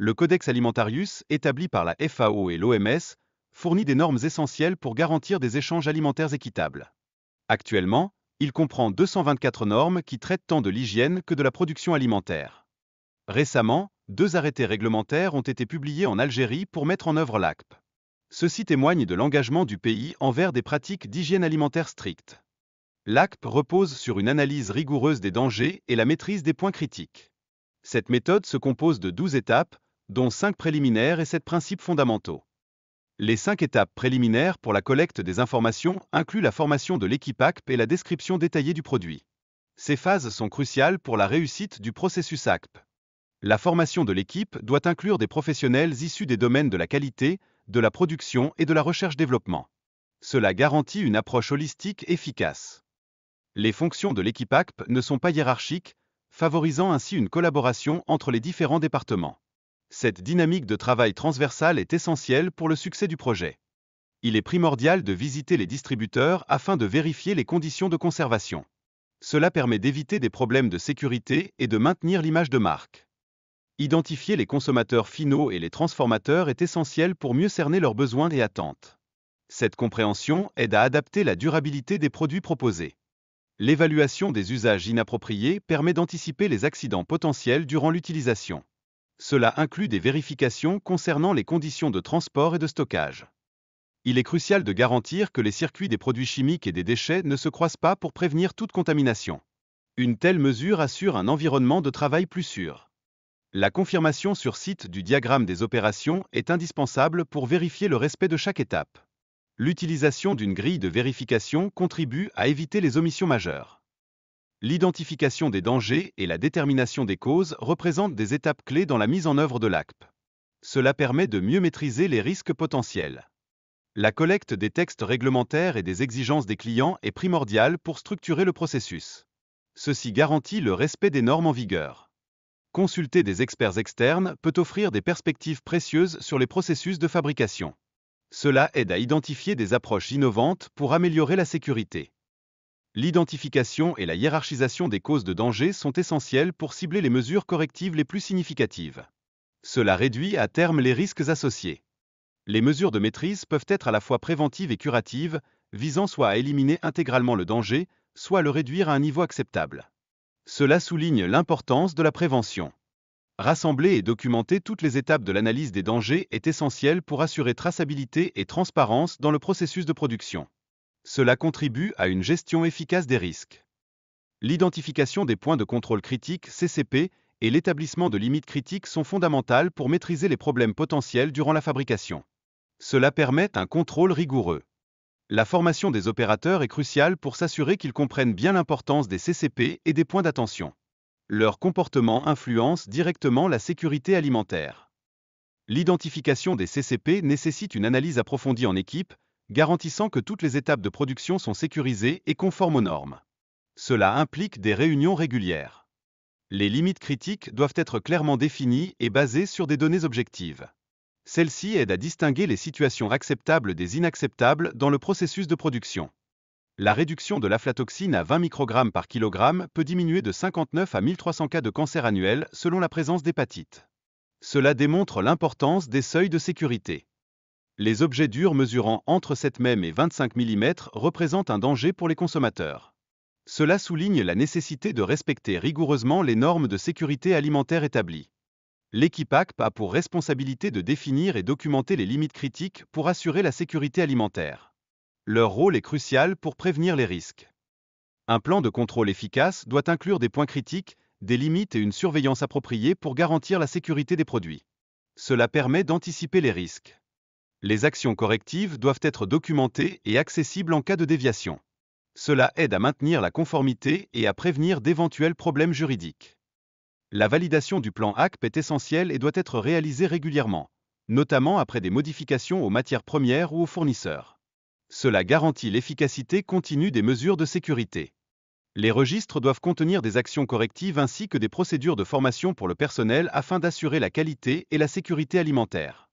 Le Codex Alimentarius, établi par la FAO et l'OMS, fournit des normes essentielles pour garantir des échanges alimentaires équitables. Actuellement, il comprend 224 normes qui traitent tant de l'hygiène que de la production alimentaire. Récemment, 2 arrêtés réglementaires ont été publiés en Algérie pour mettre en œuvre l'ACP. Ceci témoigne de l'engagement du pays envers des pratiques d'hygiène alimentaire strictes. L'ACP repose sur une analyse rigoureuse des dangers et la maîtrise des points critiques. Cette méthode se compose de 12 étapes, dont 5 préliminaires et 7 principes fondamentaux. Les 5 étapes préliminaires pour la collecte des informations incluent la formation de l'équipe ACP et la description détaillée du produit. Ces phases sont cruciales pour la réussite du processus ACP. La formation de l'équipe doit inclure des professionnels issus des domaines de la qualité, de la production et de la recherche-développement. Cela garantit une approche holistique efficace. Les fonctions de l'équipe ACP ne sont pas hiérarchiques, favorisant ainsi une collaboration entre les différents départements. Cette dynamique de travail transversale est essentielle pour le succès du projet. Il est primordial de visiter les distributeurs afin de vérifier les conditions de conservation. Cela permet d'éviter des problèmes de sécurité et de maintenir l'image de marque. Identifier les consommateurs finaux et les transformateurs est essentiel pour mieux cerner leurs besoins et attentes. Cette compréhension aide à adapter la durabilité des produits proposés. L'évaluation des usages inappropriés permet d'anticiper les accidents potentiels durant l'utilisation. Cela inclut des vérifications concernant les conditions de transport et de stockage. Il est crucial de garantir que les circuits des produits chimiques et des déchets ne se croisent pas pour prévenir toute contamination. Une telle mesure assure un environnement de travail plus sûr. La confirmation sur site du diagramme des opérations est indispensable pour vérifier le respect de chaque étape. L'utilisation d'une grille de vérification contribue à éviter les omissions majeures. L'identification des dangers et la détermination des causes représentent des étapes clés dans la mise en œuvre de l'ACP. Cela permet de mieux maîtriser les risques potentiels. La collecte des textes réglementaires et des exigences des clients est primordiale pour structurer le processus. Ceci garantit le respect des normes en vigueur. Consulter des experts externes peut offrir des perspectives précieuses sur les processus de fabrication. Cela aide à identifier des approches innovantes pour améliorer la sécurité. L'identification et la hiérarchisation des causes de danger sont essentielles pour cibler les mesures correctives les plus significatives. Cela réduit à terme les risques associés. Les mesures de maîtrise peuvent être à la fois préventives et curatives, visant soit à éliminer intégralement le danger, soit à le réduire à un niveau acceptable. Cela souligne l'importance de la prévention. Rassembler et documenter toutes les étapes de l'analyse des dangers est essentiel pour assurer traçabilité et transparence dans le processus de production. Cela contribue à une gestion efficace des risques. L'identification des points de contrôle critiques (CCP) et l'établissement de limites critiques sont fondamentales pour maîtriser les problèmes potentiels durant la fabrication. Cela permet un contrôle rigoureux. La formation des opérateurs est cruciale pour s'assurer qu'ils comprennent bien l'importance des CCP et des points d'attention. Leur comportement influence directement la sécurité alimentaire. L'identification des CCP nécessite une analyse approfondie en équipe, garantissant que toutes les étapes de production sont sécurisées et conformes aux normes. Cela implique des réunions régulières. Les limites critiques doivent être clairement définies et basées sur des données objectives. Celles-ci aident à distinguer les situations acceptables des inacceptables dans le processus de production. La réduction de l'aflatoxine à 20 microgrammes par kilogramme peut diminuer de 59 à 1300 cas de cancer annuel selon la présence d'hépatite. Cela démontre l'importance des seuils de sécurité. Les objets durs mesurant entre 7 mm et 25 mm représentent un danger pour les consommateurs. Cela souligne la nécessité de respecter rigoureusement les normes de sécurité alimentaire établies. L'équipe ACP a pour responsabilité de définir et documenter les limites critiques pour assurer la sécurité alimentaire. Leur rôle est crucial pour prévenir les risques. Un plan de contrôle efficace doit inclure des points critiques, des limites et une surveillance appropriée pour garantir la sécurité des produits. Cela permet d'anticiper les risques. Les actions correctives doivent être documentées et accessibles en cas de déviation. Cela aide à maintenir la conformité et à prévenir d'éventuels problèmes juridiques. La validation du plan ACP est essentielle et doit être réalisée régulièrement, notamment après des modifications aux matières premières ou aux fournisseurs. Cela garantit l'efficacité continue des mesures de sécurité. Les registres doivent contenir des actions correctives ainsi que des procédures de formation pour le personnel afin d'assurer la qualité et la sécurité alimentaire.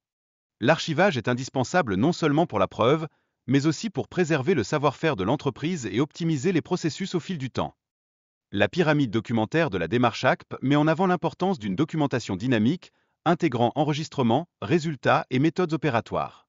L'archivage est indispensable non seulement pour la preuve, mais aussi pour préserver le savoir-faire de l'entreprise et optimiser les processus au fil du temps. La pyramide documentaire de la démarche ACP met en avant l'importance d'une documentation dynamique, intégrant enregistrement, résultats et méthodes opératoires.